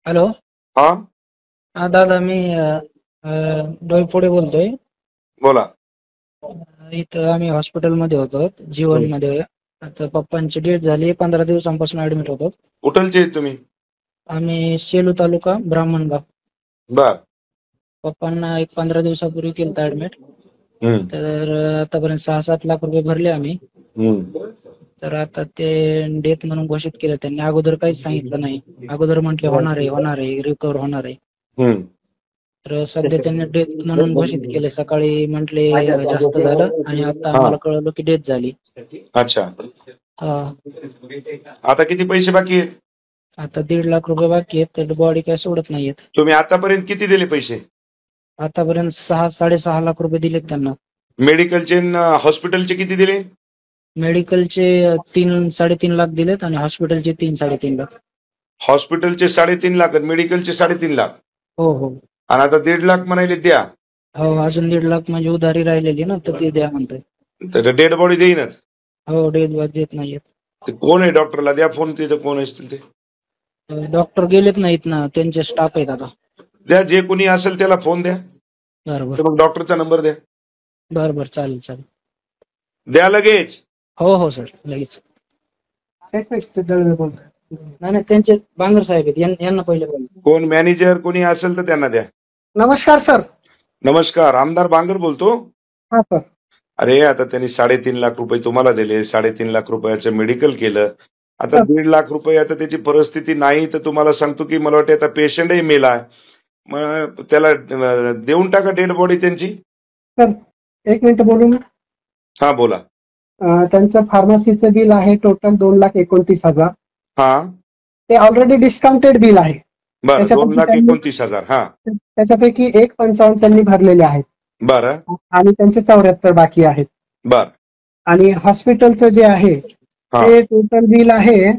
Hello. हा हा दादा, मी डोईफोडे बोलतोय. बोला. इथं आम्ही हॉस्पिटलमध्ये होतो, जीवन मध्ये. आता पप्पांची डेथ झाली, 15 दिवसांपासून ऍडमिट होतो. कुठलचे आहेत तुम्ही? आम्ही सेलू तालुका, ब्राह्मणगाव. बर. पप्पांना एक 15 दिवसापूर्वी केलं ऍडमिट. हम्म. तर आतापर्यंत 6-7 लाख रुपये भरले आम्ही. हम्म. तर आता ते डेथ म्हणून घोषित केलं त्यांनी. अगोदर काहीच सांगितलं नाही. अगोदर म्हटले होणार आहे, रिकव्हर होणार आहे. हम्म. तर सध्या त्यांनी डेथ म्हणून घोषित केले. सकाळी म्हटले जास्त झालं, आणि आता हा. आम्हाला कळलं की डेथ झाली. अच्छा. हा. आता किती पैसे बाकी आहेत? आता 1.5 लाख रुपये बाकी आहेत. तर बॉडी काय सोडत नाहीयेत. तुम्ही आतापर्यंत किती दिले पैसे? आतापर्यंत 6-6.5 लाख रुपये दिलेत त्यांना. मेडिकलचे हॉस्पिटलचे किती दिले? मेडिकलचे 3-3.5 लाख दिलेत, आणि हॉस्पिटलचे 3-3.5 लाख. हॉस्पिटलचे 3.5 लाख, मेडिकलचे 3.5 लाख, हो हो आणि आता 1.5 लाख म्हणाले द्या. हो. अजून 1.5 लाख म्हणजे उधारी राहिलेली ना, तर ते द्या म्हणतोय. तर डेड बॉडी देईनच. हो, डेथ देत नाहीयेत. ते कोण आहे? डॉक्टरला द्या फोन, तिथं कोण असतील ते डॉक्टर गेलेत नाहीत ना, त्यांचे स्टाफ आहेत आता. द्या. जे कोणी असेल त्याला फोन द्या. बरोबर. तर मग डॉक्टरचा नंबर द्या. बरोबर, चालेल चालेल. द्या लगेच. हो हो सर, लगेच. नाही नाही, त्यांचे बांगर साहेब आहेत, यांना पहिले बोला. कोण मॅनेजर कोणी असेल तर त्यांना द्या. नमस्कार सर. नमस्कार. आमदार बांगर बोलतो. हा सर. अरे आता त्यांनी 3.5 लाख रुपये तुम्हाला दिले, 3.5 लाख रुपयाचं मेडिकल केलं. आता सर. 1.5 लाख रुपये, आता त्याची परिस्थिती नाही, तर तुम्हाला सांगतो की मला वाटतं आता पेशंटही मेला. मग त्याला देऊन टाका डेड बॉडी त्यांची. सर, 1 मिनिट बोलू मी. हा बोला. त्यांचं फार्मसीचं बिल आहे टोटल 2,29,000. हा. ते ऑलरेडी डिस्काउंटेड बिल आहे. बरं. 2,29,000. हा. त्याच्यापैकी 1,55 त्यांनी भरलेले आहेत. बरं. आणि त्यांचे 74 बाकी आहेत. बर. आणि हॉस्पिटलचं जे आहे ते टोटल बिल आहे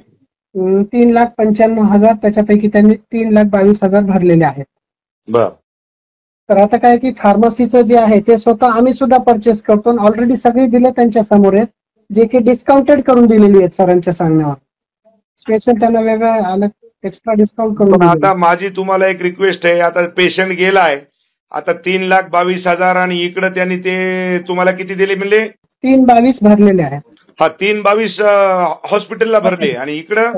3,95,000. त्याच्यापैकी त्यांनी 3,22,000 भरलेले आहेत. बर. तर आता काय की फार्मसीचं जे आहे ते स्वतः आम्ही सुद्धा परचेस करतो. ऑलरेडी सगळी बिलं त्यांच्या समोर आहेत, जे की डिस्काउंटेड करून दिलेली आहेत सरांच्या सांगण्यावर. स्पेशल त्यांना वेगळं अलग एक्स्ट्रा डिस्काउंट करून पण आता माझी तुम्हाला एक रिक्वेस्ट आहे. आता पेशंट गेलाय, आता 3,22,000, आणि इकडे त्यांनी ते तुम्हाला किती दिले म्हणले? 3,22 भरलेले आहेत. हा, 3,22 हॉस्पिटलला भरले, आणि इकडं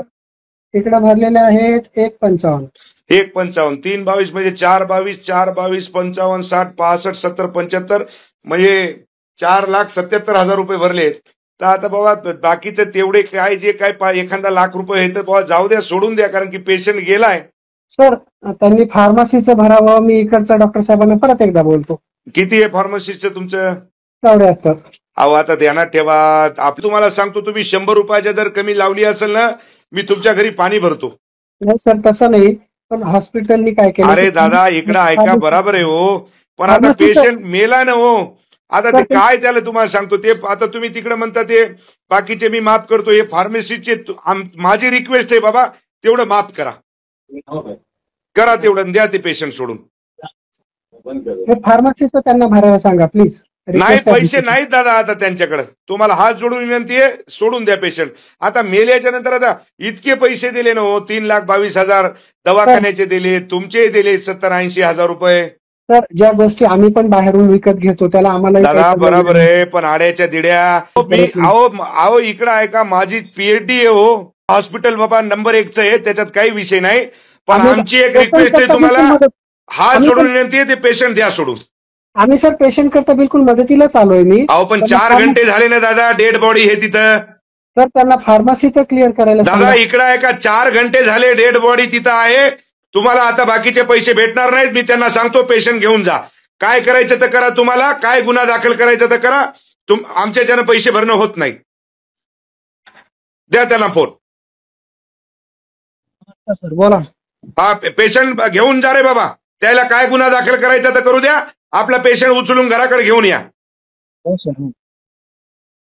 भरलेले आहेत 1,55. 1,55. 3,22 म्हणजे 4,22, 4,22, 55, 60, 65, 70, 75, म्हणजे 4,77,000 रुपये भरले. तर आता बाबा बाकीचे तेवढे काय जे काय एखादा लाख रुपये आहे तर बाबा जाऊ द्या, सोडून द्या, कारण की पेशंट गेलाय. सर, त्यांनी फार्मसीचं भरावं. मी इकडच्या डॉक्टर साहेबांना परत एकदा बोलतो. किती आहे फार्मसीचं तुमचं? 74. अहो आता ध्यानात ठेवा. आपण तुम्हाला सांगतो, तुम्ही 100 रुपयाच्या जर कमी लावली असेल ना, मी तुमच्या घरी पाणी भरतो. नाही सर, तसं नाही, पण हॉस्पिटलनी काय केलं? अरे दादा, इकडं ऐका, बरोबर आहे हो, पण आता पेशंट मेला ना हो. आता ते काय त्याला तुम्हाला सांगतो ते, आता तुम्ही तिकडे म्हणता ते बाकीचे मी माफ करतो, हे फार्मसीचे माझी रिक्वेस्ट आहे बाबा, तेवढं माफ करा. करा तेवढं, द्या ते पेशंट सोडून. फार्मसीचं त्यांना भरायला सांगा प्लीज. नाही, पैसे नाहीत दादा आता त्यांच्याकडे. तुम्हाला हात जोडून विनंती आहे, सोडून द्या पेशंट. आता मेल्याच्या नंतर आता इतके पैसे दिले ना हो, 3,22,000 दवाखान्याचे दिले, तुमचे दिले 70-80 हजार रुपये. तर ज्या गोष्टी आम्ही पण बाहेरून विकत घेतो त्याला आम्हाला दादा बरोबर आहे, पण आड्याच्या दिड्या मी आहो इकडं ऐका, माझी पीएचडी आहे हो. हॉस्पिटल बाबा नंबर 1च आहे, त्याच्यात काही विषय नाही. पण आमची एक रिक्वेस्ट आहे तुम्हाला, हात जोडून विनंती आहे, ते पेशंट द्या सोडून. आम्ही सर पेशंट करता बिलकुल मदतीलाच आलोय मी. अहो पण 4 घंटे झाले ना दादा, डेड बॉडी हे तिथं. सर त्यांना फार्मसीचं क्लिअर करायला दादा इकडं ऐका, 4 घंटे झाले डेड बॉडी तिथं आहे. तुम्हाला आता बाकीचे पैसे भेटणार नाहीत. मी त्यांना सांगतो पेशंट घेऊन जा. काय करायचं तर करा, तुम्हाला काय गुन्हा दाखल करायचा तर करा. आमच्या ज्यानं पैसे भरणं होत नाही. द्या त्याला फोन. सर बोला. हा, पेशंट घेऊन जा रे बाबा. त्याला काय गुन्हा दाखल करायचा तर करू द्या. आपला पेशंट उचलून घराकडे घेऊन या. हो सर.